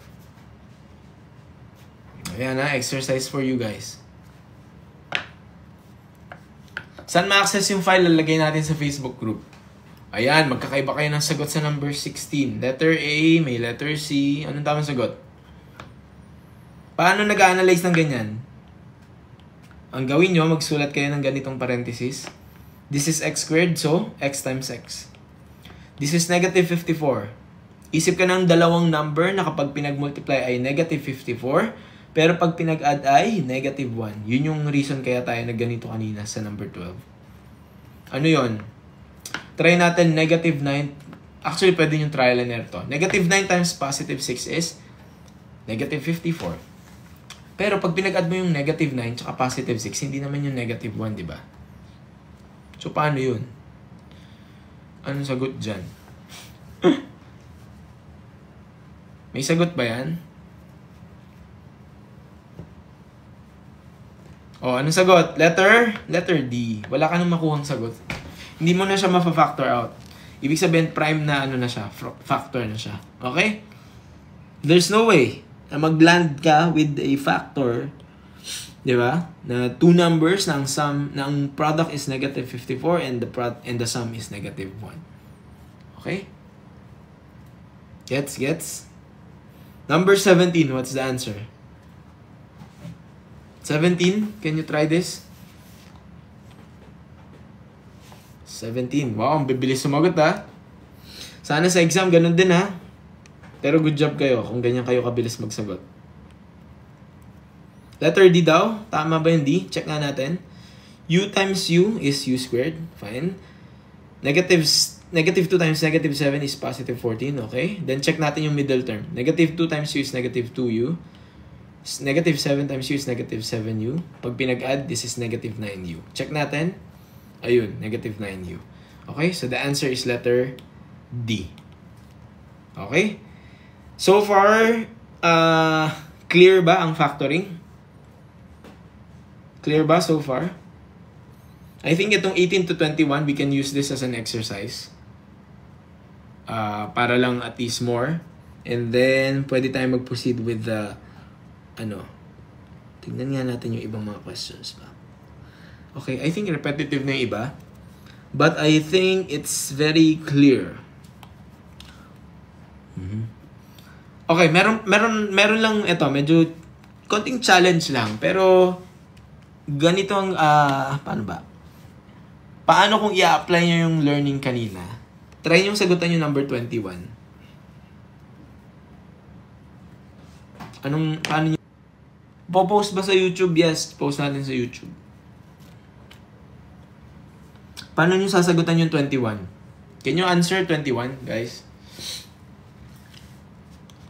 S1: Ayan na. Exercise for you guys. Saan ma-access yung file? Lalagay natin sa Facebook group. Ayan, magkakaiba kayo ng sagot sa number 16. Letter A, may letter C. Anong tamang sagot? Paano nag-analyze ng ganyan? Ang gawin nyo, magsulat kayo ng ganitong parenthesis. This is x squared, so x times x. This is negative 54. Isip ka ng dalawang number na kapag pinag-multiply ay negative 54, pero pag pinag-add ay negative 1. Yun yung reason kaya tayo nagganito kanina sa number 12. Ano yon? Try natin negative 9. Actually, pwede yung trial and error to. Negative 9 times positive 6 is negative 54. Pero pag pinag-add mo yung negative 9 tsaka positive 6, hindi naman yung negative 1, di ba? So, paano yun? Anong sagot dyan? May sagot ba yan? Anong sagot? Letter D. Wala ka nang makuhang sagot. Hindi mo na siya ma-factor out. Ibig sabihin, prime na na siya. Factor na siya. Okay? There's no way na mag-land ka with a factor, di ba? Na two numbers na ang product is negative 54 and the sum is negative 1. Okay? Gets? Number 17, what's the answer? 17, can you try this? 17. Wow, ang bibilis sumagot ha. Sana sa exam ganun din ha. Pero good job kayo kung ganyan kayo kabilis magsagot. Letter D daw. Tama ba yung D? Check nga natin. U times U is U squared. Fine. Negative 2 times negative 7 is positive 14. Okay. Then check natin yung middle term. Negative 2 times U is negative 2U. Negative 7 times U is negative 7U. Pag pinag-add, this is negative 9U. Check natin. Ayun, negative 9U. Okay, so the answer is letter D. Okay? So far, clear ba ang factoring? Clear ba so far? I think itong 18 to 21, we can use this as an exercise. Para lang at least more. And then, pwede tayo mag-proceed with the, tignan nga natin yung ibang mga questions pa. Okay, I think repetitive na yung iba. But I think it's very clear. Okay, meron lang ito, medyo konting challenge lang. Pero ganito ang, paano ba? Paano kung i-apply nyo yung learning kanina? Try nyo sagutan yung number 21. Paano nyo? Po-post ba sa YouTube? Yes, post natin sa YouTube. Paano nyo sasagutan yung 21? Can you answer 21, guys?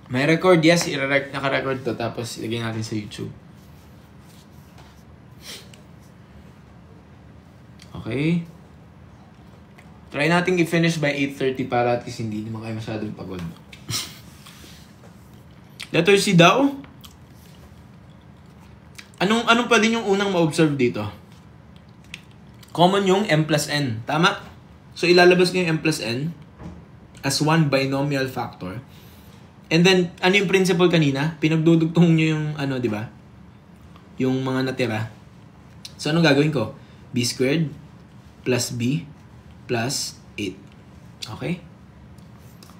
S1: May record, yes, naka-record to, tapos ilagay natin sa YouTube. Okay. Try natin i-finish by 8:30 para at least hindi naman kayo masyadong pagod. Letter C daw? Anong pwede yung unang ma-observe dito? Common yung M plus N. Tama? So, ilalabas ko yung M plus N as one binomial factor. And then, ano yung principle kanina? Pinagdudugtong nyo yung, di ba? Yung mga natira. So, anong gagawin ko? B squared plus B plus 8. Okay?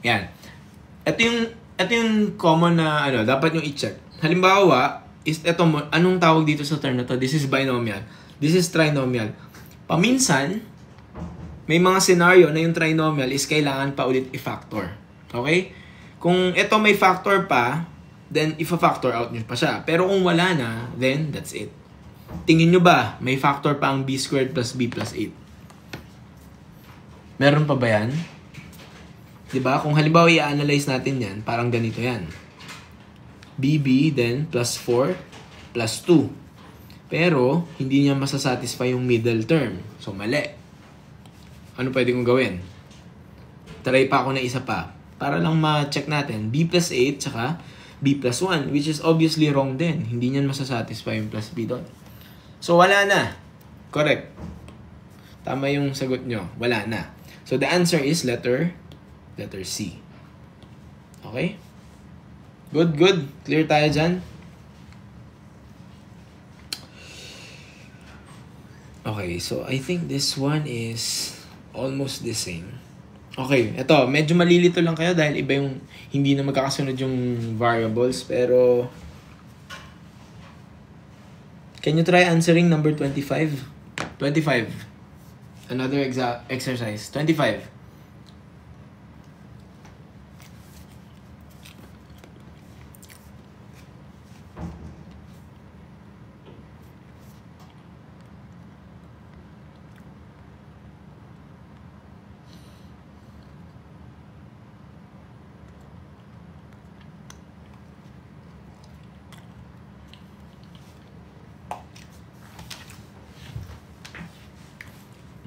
S1: Yan. Ito yung common na, dapat yung i-check. Halimbawa, anong tawag dito sa term na to? This is binomial. This is trinomial. Paminsan, may mga scenario na yung trinomial is kailangan pa ulit i-factor. Okay? Kung ito may factor pa, then i-factor out nyo pa siya. Pero kung wala na, then that's it. Tingin nyo ba, may factor pa ang b squared plus b plus 8? Meron pa ba yan? Diba? Kung halimbawa i-analyze natin yan, parang ganito yan. bb, then plus 4, plus 2. Pero, hindi niya masasatisfy yung middle term. So, mali. Ano pwede kong gawin? Try pa ako na isa pa. Para lang ma-check natin, b plus 8, tsaka b plus 1, which is obviously wrong din. Hindi niyan masasatisfy yung plus b doon. So, wala na. Correct. Tama yung sagot nyo. Wala na. So, the answer is letter C. Okay? Good, good. Clear tayo dyan? Okay, so I think this one is almost the same. Okay, eto. Medyo malilito lang kayo dahil iba yung hindi na magkakasunod yung variables. Pero, can you try answering number 25? 25. Another exercise. 25.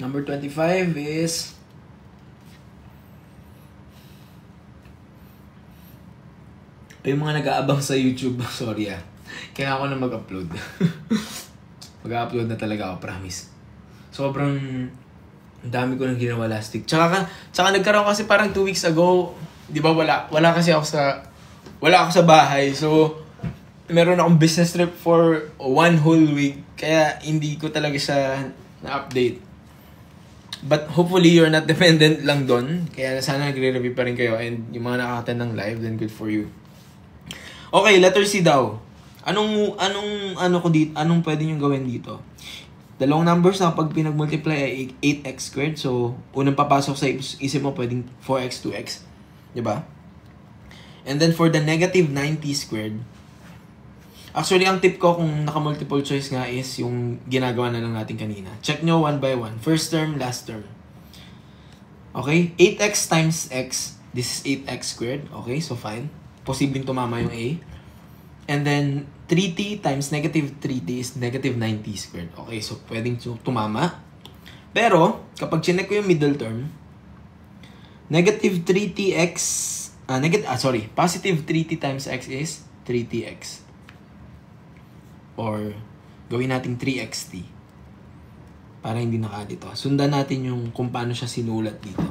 S1: Number 25 is yung mga nag-aabang sa YouTube. Sorry kaya ako na mag-upload. Mag-upload na talaga ako, promise. Sobrang dami ko nang ginawa last week. Tsaka nagkaroon kasi parang 2 weeks ago, di ba wala kasi ako sa bahay. So, meron akong business trip for 1 whole week. Kaya hindi ko talaga siya na-update. But hopefully, you're not dependent lang doon. Kaya sana nagre-review pa rin kayo. And yung mga nakaka-attend ng live, then good for you. Okay, letter C daw. Anong pwede nyo gawin dito? Dalawang numbers na pag pinag-multiply ay 8x squared. So, unang papasok sa isip mo, pwedeng 4x, 2x. Diba? And then for the negative 90 squared, actually, ang tip ko kung naka-multiple choice nga is yung ginagawa na lang natin kanina. Check nyo one by one. First term, last term. Okay? 8x times x. This is 8x squared. Okay? So, fine. Posibleng tumama yung a. And then, 3t times negative 3t is negative 90 squared. Okay? So, pwedeng tumama. Pero, kapag chinek ko yung middle term, negative 3tx, positive 3t times x is 3tx. Or gawin natin 3xt para hindi nakalito. Sundan natin yung kung paano siya sinulat dito.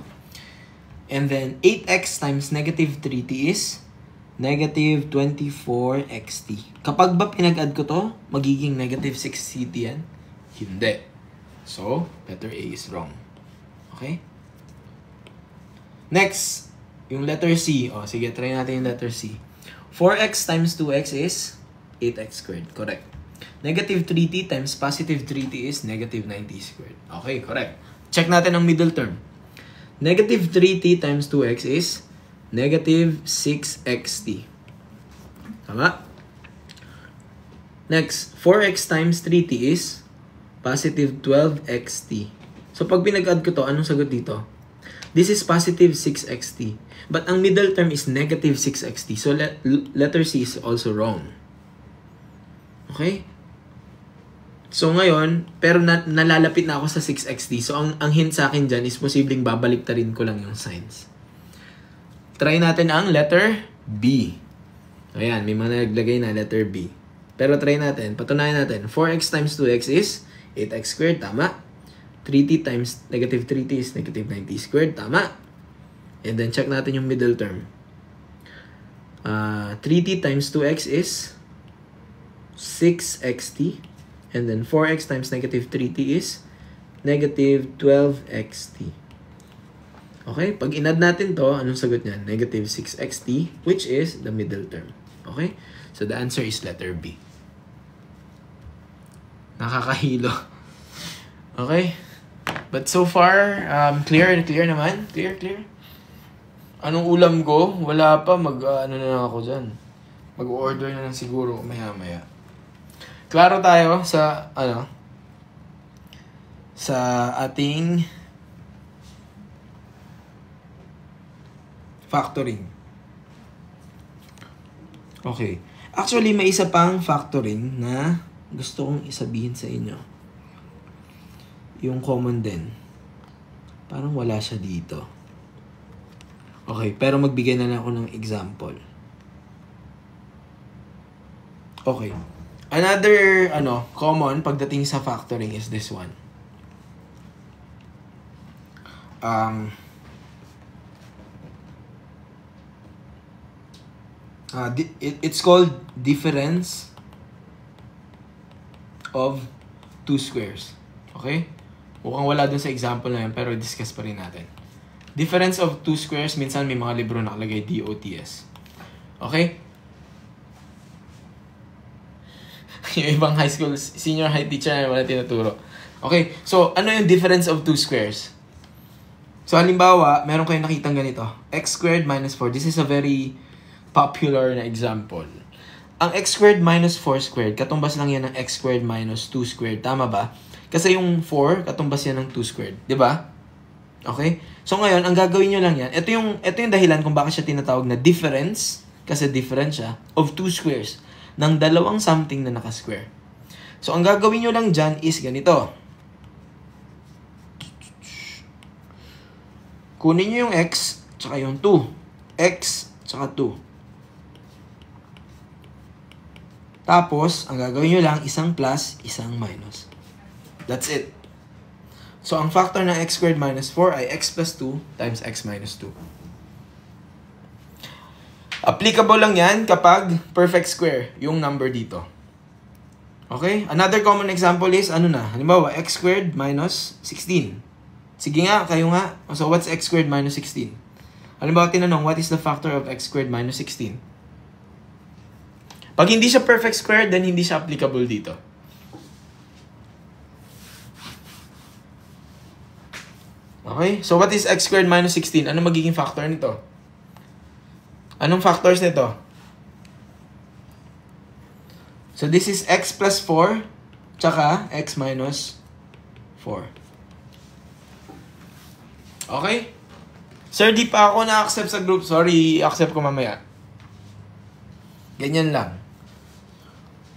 S1: And then 8x times negative 3t is negative 24xt. Kapag ba pinag-add ko to, magiging negative 6ct yan? Hindi. So, letter A is wrong. Okay? Next, yung letter C. O, sige, try natin yung letter C. 4x times 2x is 8x squared. Correct. Negative 3t times positive 3t is negative 90 squared. Okay, correct. Check natin ang middle term. Negative 3t times 2x is negative 6xt. Tama? Next, 4x times 3t is positive 12xt. So, pag pinag-add ko to, anong sagot dito? This is positive 6xt. But ang middle term is negative 6xt. So, letter C is also wrong. Okay? So ngayon, pero nalalapit na ako sa 6xt. So ang hint sa akin dyan is posibleng babaliktarin ko lang yung signs. Try natin ang letter B. Ayan, may mga naglagay na letter B. Pero try natin, patunayan natin. 4x times 2x is 8x squared, tama. 3t times negative 3t is negative 90 squared, tama. And then check natin yung middle term. 3t times 2x is 6xt. And then 4x times negative 3t is negative 12xt. Okay? Pag in-add natin to, anong sagot niyan? Negative 6xt, which is the middle term. Okay? So the answer is letter B. Nakakahilo. Okay? But so far, clear naman? Clear? Anong ulam ko? Wala pa. Ano na ako dyan. Mag-order na lang siguro maya-maya. Klaro tayo sa, sa ating factoring. Okay. Actually, may isa pang factoring na gusto kong isabihin sa inyo. Yung common din. Parang wala siya dito. Okay, pero magbigay na lang ako ng example. Okay. Another, common pagdating sa factoring is this one. It's called difference of two squares. Okay? Mukhang wala dun sa example na yun, pero discuss pa rin natin. Difference of two squares, minsan may mga libro nakalagay DOTS. Okay? Yung ibang high school, senior high teacher na wala tinuturo. Okay, so ano yung difference of two squares? So halimbawa, meron kayong nakitang ganito. X squared minus 4. This is a very popular na example. Ang x squared minus 4 squared, katumbas lang yan ng x squared minus 2 squared. Tama ba? Kasi yung 4, katumbas yan ng 2 squared. Diba? Okay? So ngayon, ang gagawin nyo lang yan, ito yung dahilan kung bakit siya tinatawag na difference, kasi different siya, of two squares, ng dalawang something na naka-square. So ang gagawin nyo lang dyan is ganito. Kunin nyo yung x, tsaka yung 2. X, tsaka 2. Tapos, ang gagawin nyo lang, isang plus, isang minus. That's it. So, ang factor ng x squared minus 4 ay x plus 2 times x minus 2. Applicable lang yan kapag perfect square yung number dito. Okay? Another common example is, halimbawa, x squared minus 16. Sige nga, kayo nga. So, what's x squared minus 16? Halimbawa, tinanong, what is the factor of x squared minus 16? Pag hindi siya perfect square, then hindi siya applicable dito. Okay? So, what is x squared minus 16? Ano magiging factor nito? Anong factors nito? So, this is x plus 4, tsaka x minus 4. Okay? Sir, di pa ako na-accept sa group. Sorry, accept ko mamaya. Ganyan lang.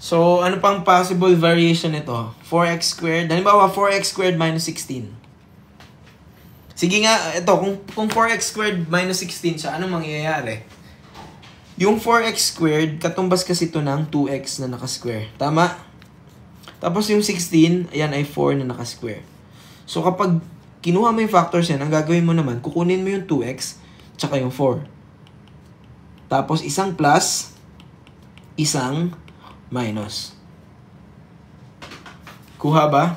S1: So, ano pang possible variation nito? 4x squared. Halimbawa, 4x squared minus 16. Sige nga, ito, kung 4x squared minus 16 siya, anong mangyayari? Yung 4x squared, katumbas kasi ito ng 2x na naka-square. Tama? Tapos yung 16, ayan ay 4 na naka-square. So, kapag kinuha mo yung factors yan, ang gagawin mo naman, kukunin mo yung 2x, tsaka yung 4. Tapos, isang plus, isang minus. Kuha ba?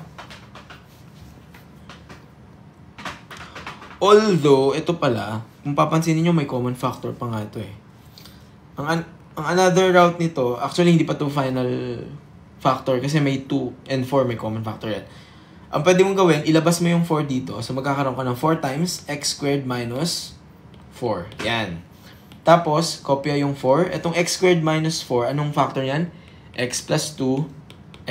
S1: Although, ito pala, kung papansin niyo may common factor pa nga ito eh. Ang another route nito, actually hindi pa ito final factor kasi may 2 and 4 may common factor yan. Ang pwede mong gawin, ilabas mo yung 4 dito. So magkakaroon ka ng 4 times x squared minus 4. Yan. Tapos, kopya yung 4. Itong x squared minus 4, anong factor yan? X plus 2,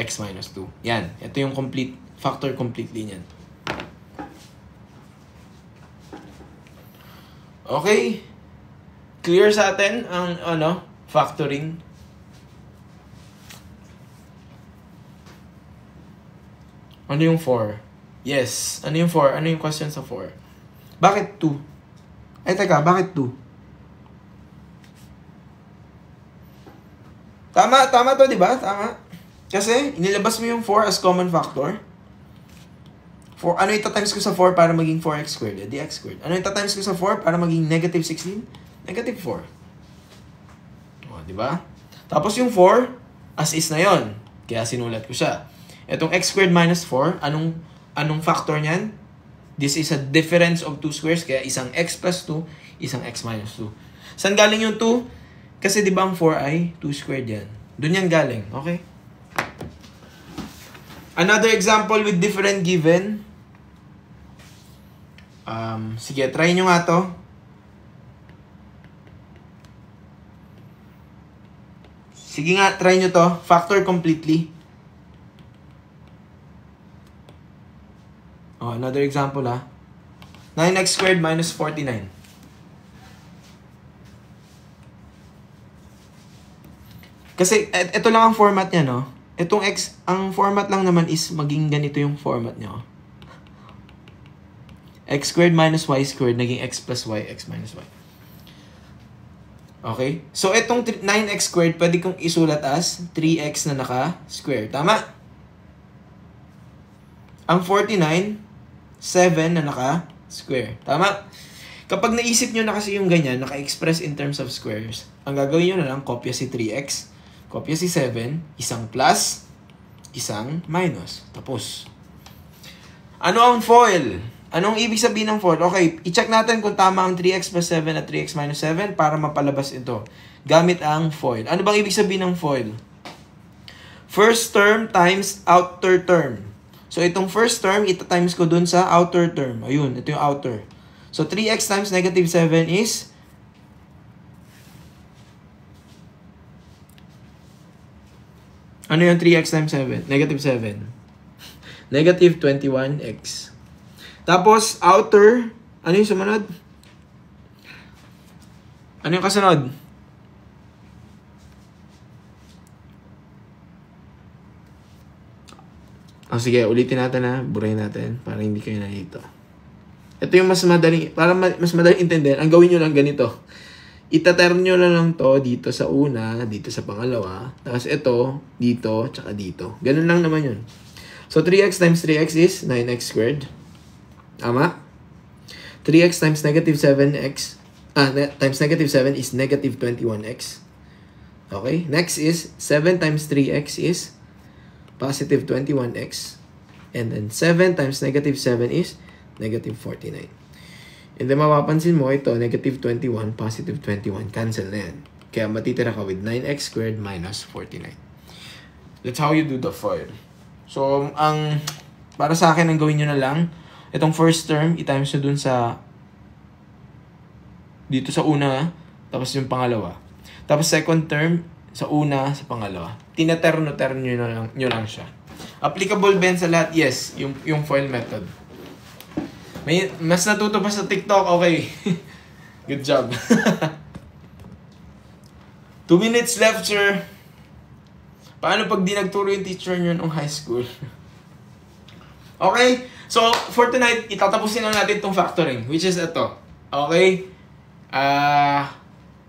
S1: x minus 2. Yan. Ito yung complete factor completely niyan. Okay. Clear sa atin ang factoring. Ano yung 4? Yes. Ano yung 4? Ano yung question sa 4? Bakit 2? Ay, teka, bakit 2? Tama to, di ba? Tama. Kasi, inilabas mo yung 4 as common factor. Ano ita-times ko sa 4 para maging 4x squared? Di x squared. Ano ita-times ko sa 4 para maging negative 16? Negative 4. O, di ba? Tapos yung 4, as is na yon. Kaya sinulat ko siya. Itong x squared minus 4, anong factor niyan? This is a difference of two squares. Kaya isang x plus 2, isang x minus 2. Saan galing yung 2? Kasi di ba ang 4 ay 2 squared yan. Doon yan galing. Okay? Another example with different given. Sige, try nyo nga to. Sige nga, try nyo to. Factor completely. Oh, another example 9x squared minus 49. Kasi ito lang ang format niya, no? Itong x, ang format lang naman is maging ganito yung format niya. X squared minus y squared naging x plus y, x minus y. Okay? So itong 9x squared pwede kong isulat as 3x na naka-square. Tama? Ang 49, 7 na naka-square. Tama? Kapag naisip nyo na kasi yung ganyan, naka-express in terms of squares, ang gagawin nyo na lang, kopya si 3x, kopya si 7, isang plus, isang minus. Tapos. Ano ang FOIL? Anong ibig sabihin ng FOIL? Okay, i-check natin kung tama ang 3x plus 7 at 3x minus 7 para mapalabas ito. Gamit ang FOIL. Ano bang ibig sabihin ng FOIL? First term times outer term. So, itong first term, ita-times ko dun sa outer term. Ayun, ito yung outer. So, 3x times negative 7 is ano yung 3x times 7? Negative 7. Negative 21x. Tapos, outer, ano yung sumunod? Ano yung kasunod? Sige, ulitin natin burahin natin para hindi kayo nalito. Ito yung mas madaling, para mas madaling intindihan, ang gawin nyo lang ganito. Itaterm nyo lang to dito sa una, dito sa pangalawa, tapos ito, dito, tsaka dito. Ganun lang naman yun. So, 3x times 3x is 9x squared. Tama? 3x times negative 7x, times negative 7 is negative 21x. Okay? Next is, 7 times 3x is positive 21x. And then, 7 times negative 7 is negative 49. And then, mapapansin mo, ito, negative 21, positive 21. Cancel na yan. Kaya, matitira ka with 9x squared minus 49. That's how you do the FOIL. So, para sa akin, ang gawin nyo na lang, itong first term, i-times nyo dun sa, dito sa una, tapos yung pangalawa. Tapos second term, sa una, sa pangalawa. Tinaterno-terno nyo lang siya. Applicable ba sa lahat? Yes, yung FOIL method. May mas natuto pa sa TikTok, okay. Good job. 2 minutes left, sir. Paano pag di nagturo yung teacher nyo nung high school? Okay? So, for tonight, itatapusin na natin itong factoring, which is ito. Okay?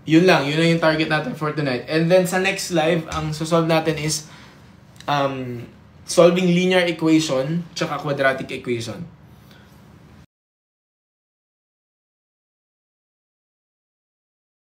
S1: Yun lang yung target natin for tonight. And then, sa next live, ang susolve natin is solving linear equation tsaka quadratic equation.